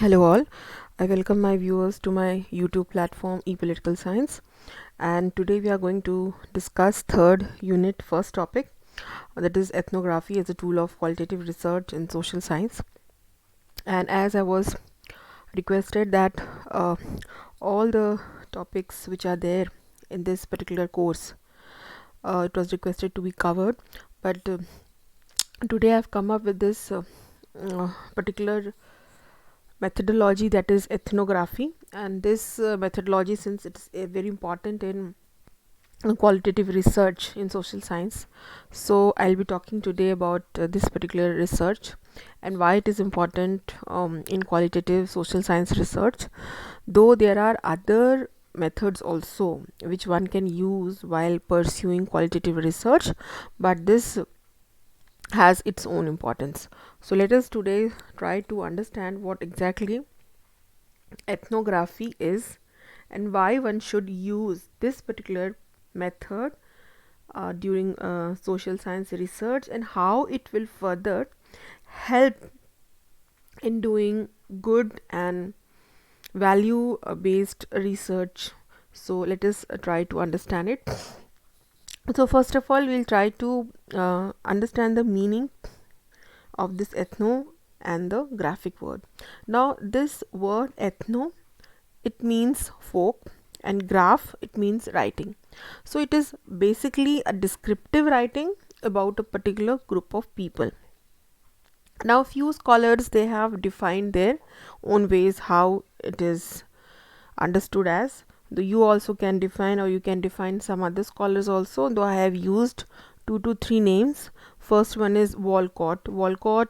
Hello all, I welcome my viewers to my YouTube platform ePolitical Science, and today we are going to discuss third unit first topic, that is ethnography as a tool of qualitative research in social science. And as I was requested that all the topics which are there in this particular course, it was requested to be covered, but today I've come up with this particular methodology, that is ethnography. And this methodology, since it's very important in qualitative research in social science, so I'll be talking today about this particular research and why it is important in qualitative social science research, though there are other methods also which one can use while pursuing qualitative research, but this has its own importance. So let us today try to understand what exactly ethnography is and why one should use this particular method during social science research, and how it will further help in doing good and value based research. So let us try to understand it. So first of all, we'll try to understand the meaning of this ethno and the graphic word. Now this word ethno, it means folk, and graph, it means writing. So it is basically a descriptive writing about a particular group of people. Now few scholars, they have defined their own ways how it is understood as. You also can define, or you can define some other scholars also, though I have used 2 to 3 names. First one is Walcott. Walcott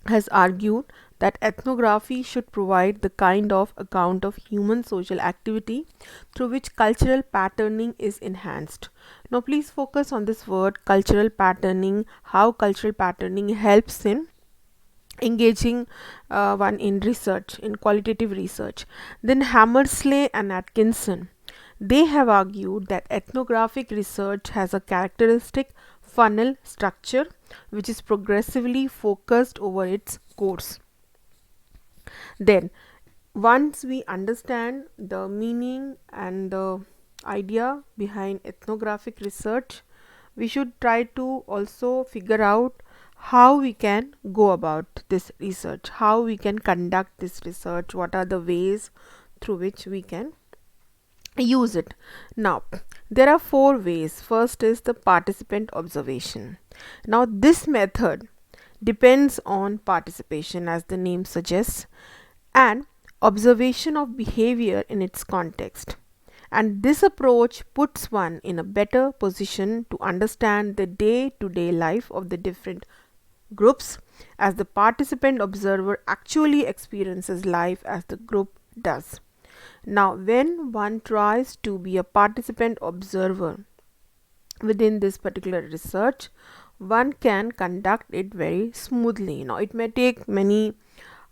has argued that ethnography should provide the kind of account of human social activity through which cultural patterning is enhanced. Now please focus on this word cultural patterning, how cultural patterning helps in engaging one in research, in qualitative research. Then Hammersley and Atkinson, they have argued that ethnographic research has a characteristic funnel structure which is progressively focused over its course. Then once we understand the meaning and the idea behind ethnographic research, we should try to also figure out how we can go about this research, how we can conduct this research, what are the ways through which we can use it. Now there are 4 ways. First is the participant observation. Now this method depends on participation, as the name suggests, and observation of behavior in its context. And this approach puts one in a better position to understand the day-to-day life of the different groups, as the participant observer actually experiences life as the group does. Now when one tries to be a participant observer within this particular research, one can conduct it very smoothly. Now it may take many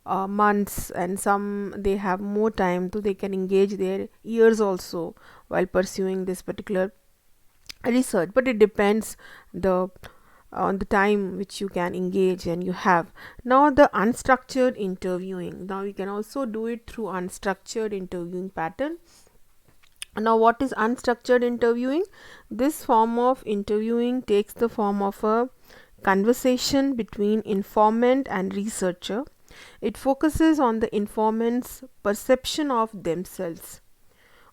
months, and some they have more time, so they can engage their years also while pursuing this particular research, but it depends the on the time which you can engage and you have. Now the unstructured interviewing, now you can also do it through unstructured interviewing pattern. Now what is unstructured interviewing? This form of interviewing takes the form of a conversation between informant and researcher. It focuses on the informant's perception of themselves,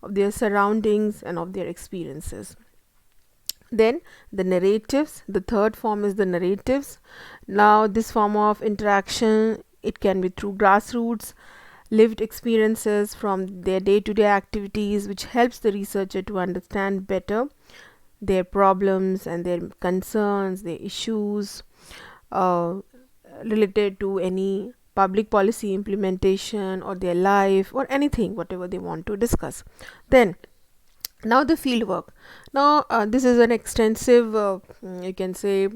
of their surroundings, and of their experiences. Then the narratives, the third form is the narratives. Now this form of interaction, it can be through grassroots lived experiences from their day-to-day activities, which helps the researcher to understand better their problems and their concerns, their issues related to any public policy implementation or their life or anything, whatever they want to discuss. Then now the field work. Now this is an extensive you can say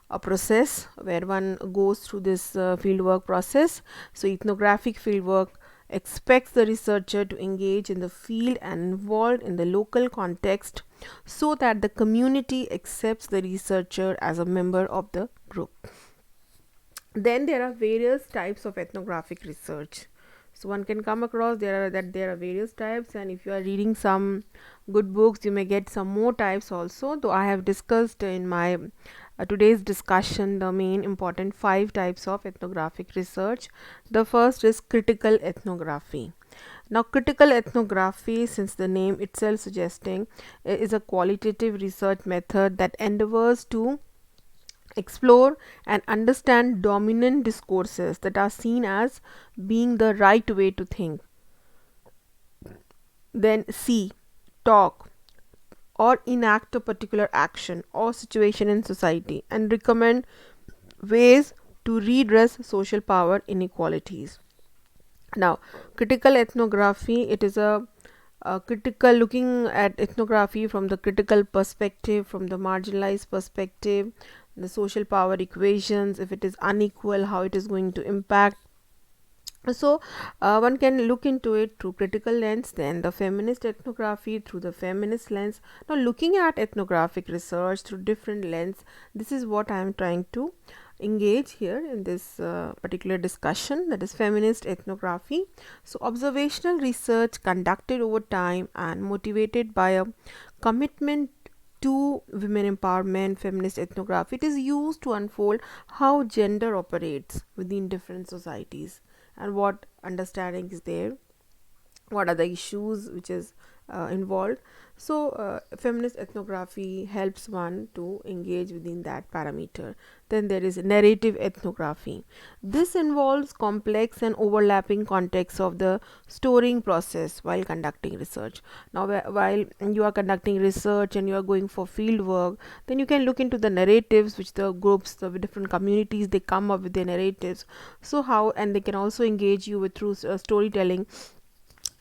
a process where one goes through this field work process. So ethnographic field work expects the researcher to engage in the field and involved in the local context, so that the community accepts the researcher as a member of the group. Then there are various types of ethnographic research. So one can come across there are various types, and if you are reading some good books, you may get some more types also. Though I have discussed in my today's discussion the main important 5 types of ethnographic research. The first is critical ethnography. Now, critical ethnography, since the name itself suggesting, is a qualitative research method that endeavors to explore and understand dominant discourses that are seen as being the right way to think, then see, talk, or enact a particular action or situation in society, and recommend ways to redress social power inequalities. Now, critical ethnography, it is a critical looking at ethnography from the critical perspective, from the marginalized perspective, the social power equations, if it is unequal, how it is going to impact. So one can look into it through critical lens, then the feminist ethnography through the feminist lens. Now looking at ethnographic research through different lens, this is what I am trying to engage here in this particular discussion, that is feminist ethnography. So observational research conducted over time and motivated by a commitment to women empowerment. Feminist ethnography, it is used to unfold how gender operates within different societies and what understanding is there, what are the issues which is involved. So feminist ethnography helps one to engage within that parameter. Then there is narrative ethnography. This involves complex and overlapping contexts of the storing process while conducting research. Now while you are conducting research and you are going for field work, then you can look into the narratives which the groups, the different communities, they come up with their narratives. So how, and they can also engage you with through storytelling,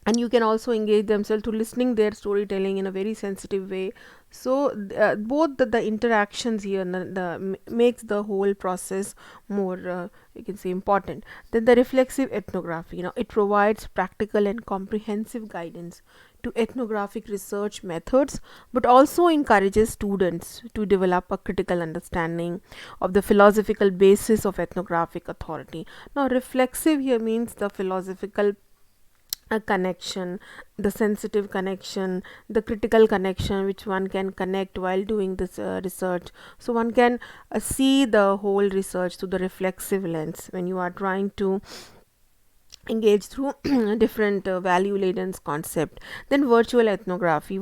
and you can also engage themselves to listening their storytelling in a very sensitive way. So both the interactions here makes the whole process more you can say important. Then the reflexive ethnography, it provides practical and comprehensive guidance to ethnographic research methods, but also encourages students to develop a critical understanding of the philosophical basis of ethnographic authority. Now reflexive here means the philosophical a connection, the sensitive connection, the critical connection which one can connect while doing this research. So one can see the whole research through the reflexive lens when you are trying to engage through different value laden concept. Then virtual ethnography,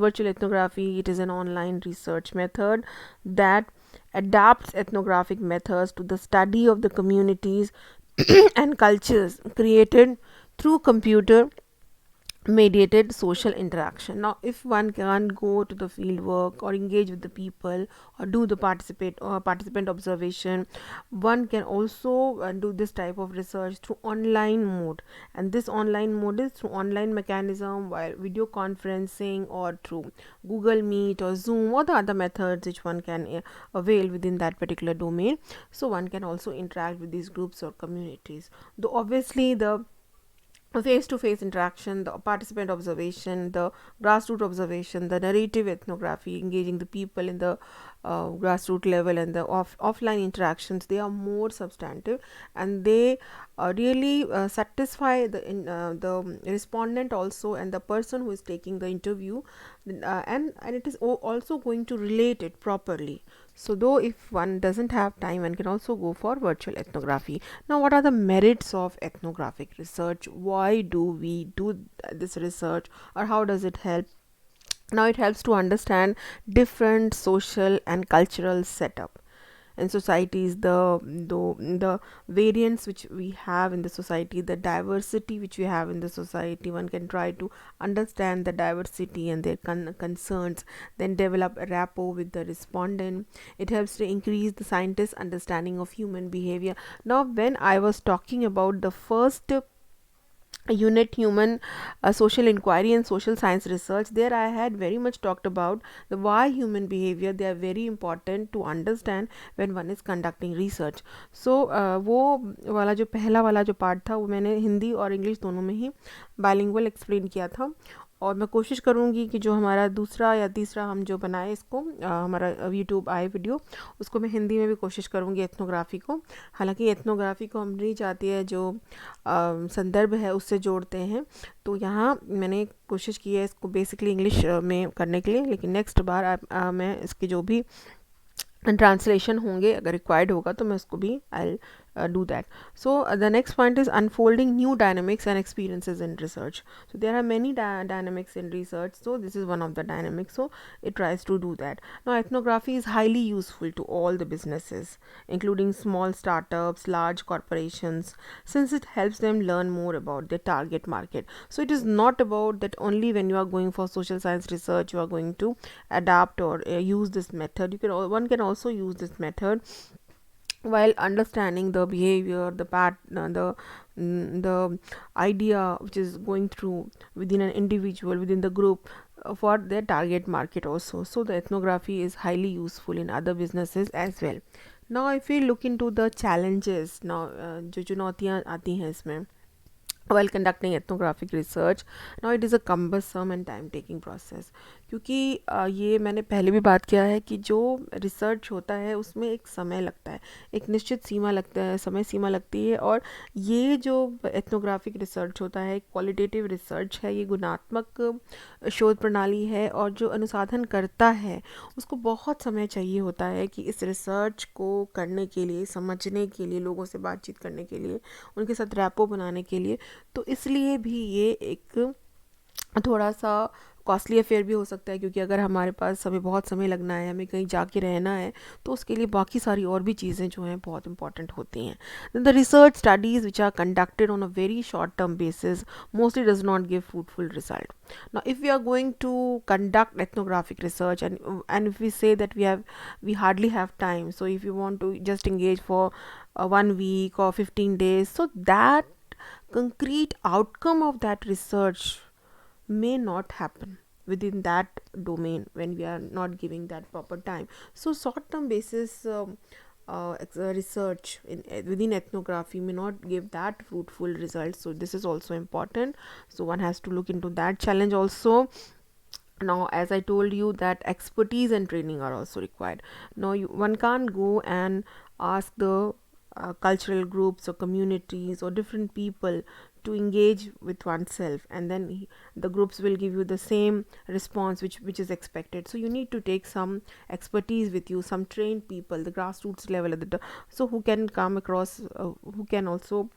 it is an online research method that adapts ethnographic methods to the study of the communities and cultures created through computer mediated social interaction. Now if one can't go to the field work or engage with the people or do the participant observation, one can also do this type of research through online mode, and this online mode is through online mechanism, while video conferencing or through Google Meet or Zoom or the other methods which one can avail within that particular domain. So one can also interact with these groups or communities, though obviously the face-to-face interaction, the participant observation, the grassroots observation, the narrative ethnography, engaging the people in the grassroots level, and the offline interactions, they are more substantive, and they really satisfy the respondent also, and the person who is taking the interview, and it is also going to relate it properly. So though if one doesn't have time, one can also go for virtual ethnography. Now what are the merits of ethnographic research? Why do we do this research, or how does it help? Now it helps to understand different social and cultural setup in societies, the variance which we have in the society, the diversity which we have in the society. One can try to understand the diversity and their concerns, then develop a rapport with the respondent. It helps to increase the scientist's understanding of human behavior. Now when I was talking about the first unit, human social inquiry and social science research, there I had very much talked about the why human behavior, they are very important to understand when one is conducting research. So वो वाला जो पहला वाला जो part था वो मैंने हिंदी और इंग्लिश दोनों में ही बाइलिंगुअल एक्सप्लेन किया था, और मैं कोशिश करूँगी कि जो हमारा दूसरा या तीसरा हम जो बनाए इसको हमारा यूट्यूब आए वीडियो, उसको मैं हिंदी में भी कोशिश करूँगी एथनोग्राफी को। हालांकि एथनोग्राफी को हम नहीं चाहती है जो संदर्भ है उससे जोड़ते हैं, तो यहाँ मैंने कोशिश की है इसको बेसिकली इंग्लिश में करने के लिए, लेकिन नेक्स्ट बार मैं इसकी जो भी ट्रांसलेशन होंगे अगर रिक्वायर्ड होगा तो मैं उसको भी आई do that. So the next point is unfolding new dynamics and experiences in research. So there are many dynamics in research, so this is one of the dynamics, so it tries to do that. Now ethnography is highly useful to all the businesses, including small startups, large corporations, since it helps them learn more about their target market. So it is not about that only when you are going for social science research you are going to adapt or use this method. One can also use this method while understanding the behavior, the idea which is going through within an individual, within the group, for their target market also. So the ethnography is highly useful in other businesses as well. Now if we look into the challenges, now जो चुनौतियाँ आती हैं इसमें while conducting ethnographic research, now it is a cumbersome and time taking process. क्योंकि ये मैंने पहले भी बात किया है कि जो रिसर्च होता है उसमें एक समय लगता है, एक निश्चित सीमा लगता है, समय सीमा लगती है। और ये जो एथनोग्राफिक रिसर्च होता है, क्वालिटेटिव रिसर्च है, ये गुणात्मक शोध प्रणाली है, और जो अनुसंधान करता है उसको बहुत समय चाहिए होता है कि इस रिसर्च को करने के लिए, समझने के लिए, लोगों से बातचीत करने के लिए, उनके साथ रैपो बनाने के लिए। तो इसलिए भी ये एक थोड़ा सा कॉस्टली अफेयर भी हो सकता है, क्योंकि अगर हमारे पास हमें बहुत समय लगना है, हमें कहीं जाके रहना है, तो उसके लिए बाकी सारी और भी चीज़ें जो हैं बहुत इंपॉर्टेंट होती हैं। The research studies which are conducted on a very short term basis mostly does not give fruitful result. Now if we are going to conduct ethnographic research, and if we say that we hardly have time, so if you want to just engage for 1 week or 15 days, so that concrete outcome of that research may not happen within that domain when we are not giving that proper time. So short term basis research within ethnography may not give that fruitful results, so this is also important. So one has to look into that challenge also. Now as I told you that expertise and training are also required. Now one can't go and ask the cultural groups or communities or different people to engage with oneself, and then the groups will give you the same response which is expected. So you need to take some expertise with you, some trained people, the grassroots level at the so who can come across, who can also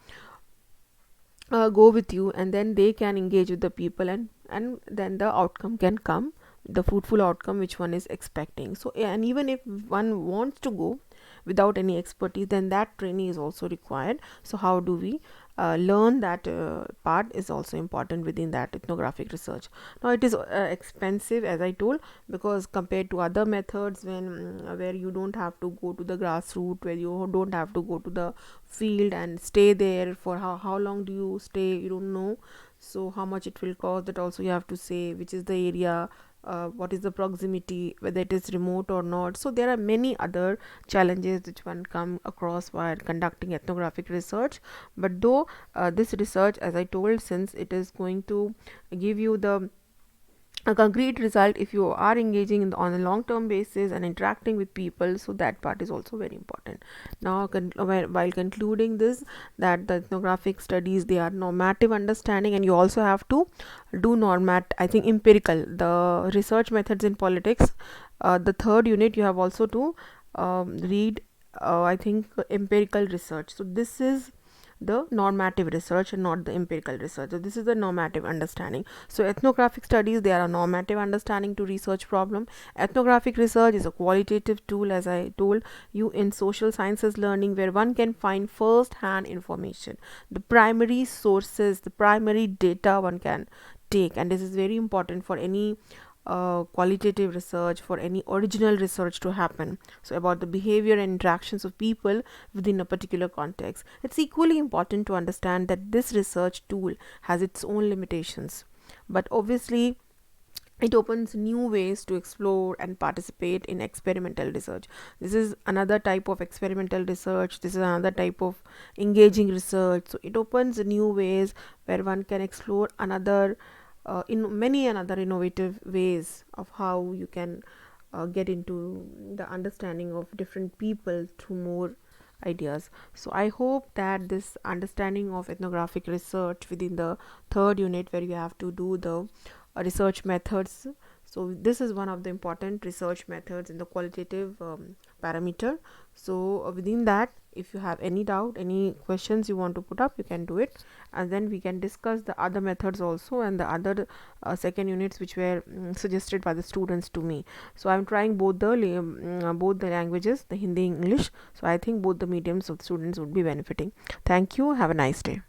go with you, and then they can engage with the people, and then the outcome can come, the fruitful outcome which one is expecting. So and even if one wants to go without any expertise, then that training is also required. So how do we learn that part is also important within that ethnographic research. Now it is expensive, as I told, because compared to other methods where you don't have to go to the grassroots, where you don't have to go to the field and stay there for how long do you stay, you don't know. So how much it will cost, that also you have to say, which is the area, what is the proximity, whether it is remote or not. So there are many other challenges which one come across while conducting ethnographic research. But though this research, as I told, since it is going to give you a concrete result if you are engaging on a long term basis and interacting with people, so that part is also very important. Now while concluding this, that the ethnographic studies, they are normative understanding, and you also have to do I think empirical, the research methods in politics, the third unit you have also to read I think empirical research. So this is the normative research and not the empirical research. So this is the normative understanding. So ethnographic studies, they are a normative understanding to research problem. Ethnographic research is a qualitative tool, as I told you, in social sciences learning, where one can find first hand information, the primary sources, the primary data one can take. And this is very important for any qualitative research, for any original research to happen. So about the behavior and interactions of people within a particular context. It's equally important to understand that this research tool has its own limitations, but obviously it opens new ways to explore and participate in experimental research. This is another type of experimental research, this is another type of engaging research. So it opens new ways where one can explore another in many another innovative ways of how you can get into the understanding of different people through more ideas. So I hope that this understanding of ethnographic research within the third unit, where you have to do the research methods, so this is one of the important research methods in the qualitative parameter. So within that, if you have any doubt, any questions you want to put up, you can do it, and then we can discuss the other methods also, and the other second units which were suggested by the students to me. So I'm trying both the languages, the Hindi, English. So I think both the mediums of the students would be benefiting. Thank you. Have a nice day.